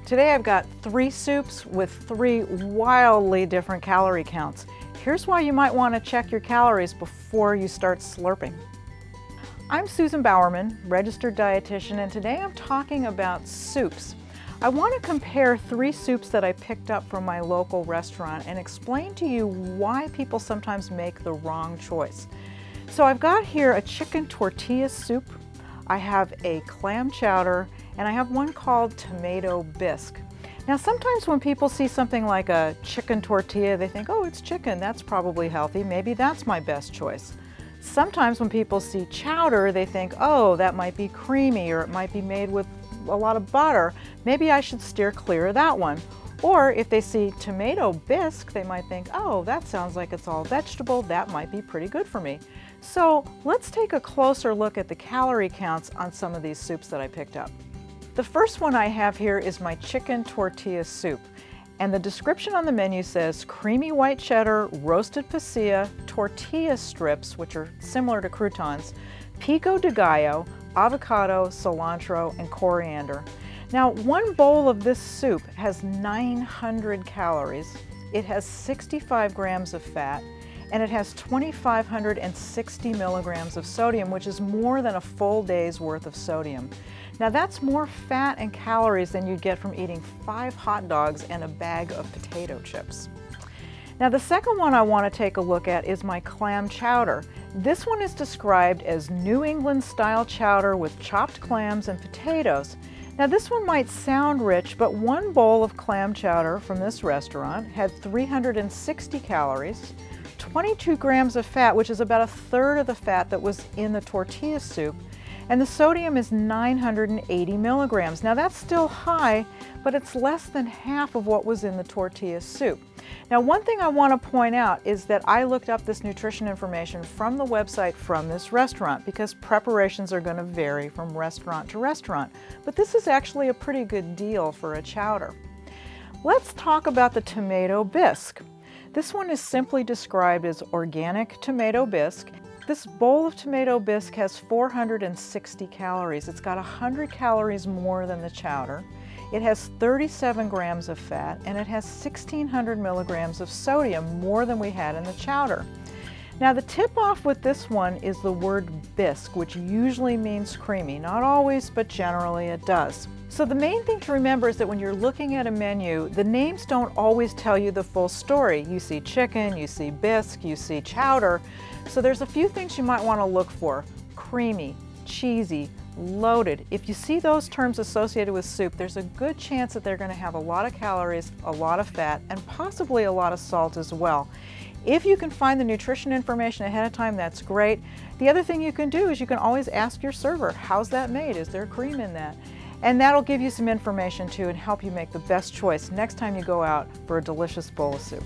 Today I've got 3 soups with 3 wildly different calorie counts. Here's why you might want to check your calories before you start slurping. I'm Susan Bowerman, registered dietitian, and today I'm talking about soups. I want to compare 3 soups that I picked up from my local restaurant and explain to you why people sometimes make the wrong choice. So I've got here a chicken tortilla soup, I have a clam chowder, and I have one called tomato bisque. Now sometimes when people see something like a chicken tortilla, they think, oh, it's chicken, that's probably healthy, maybe that's my best choice. Sometimes when people see chowder, they think, oh, that might be creamy or it might be made with a lot of butter. Maybe I should steer clear of that one. Or if they see tomato bisque, they might think, oh, that sounds like it's all vegetable, that might be pretty good for me. So let's take a closer look at the calorie counts on some of these soups that I picked up. The first one I have here is my chicken tortilla soup. And the description on the menu says creamy white cheddar, roasted pasilla, tortilla strips, which are similar to croutons, pico de gallo, avocado, cilantro, and coriander. Now, one bowl of this soup has 900 calories. It has 65 grams of fat, and it has 2,560 milligrams of sodium, which is more than a full day's worth of sodium. Now that's more fat and calories than you'd get from eating 5 hot dogs and a bag of potato chips. Now the second one I want to take a look at is my clam chowder. This one is described as New England style chowder with chopped clams and potatoes. Now this one might sound rich, but one bowl of clam chowder from this restaurant had 360 calories, 22 grams of fat, which is about 1/3 of the fat that was in the tortilla soup, and the sodium is 980 milligrams. Now that's still high, but it's less than half of what was in the tortilla soup. Now one thing I want to point out is that I looked up this nutrition information from the website from this restaurant because preparations are going to vary from restaurant to restaurant, but this is actually a pretty good deal for a chowder. Let's talk about the tomato bisque. This one is simply described as organic tomato bisque. This bowl of tomato bisque has 460 calories. It's got 100 calories more than the chowder. It has 37 grams of fat, and it has 1,600 milligrams of sodium, more than we had in the chowder. Now the tip-off with this one is the word bisque, which usually means creamy. Not always, but generally it does. So the main thing to remember is that when you're looking at a menu, the names don't always tell you the full story. You see chicken, you see bisque, you see chowder. So there's a few things you might want to look for. Creamy, cheesy, loaded. If you see those terms associated with soup, there's a good chance that they're going to have a lot of calories, a lot of fat, and possibly a lot of salt as well. If you can find the nutrition information ahead of time, that's great. The other thing you can do is you can always ask your server, how's that made? Is there cream in that? And that'll give you some information too and help you make the best choice next time you go out for a delicious bowl of soup.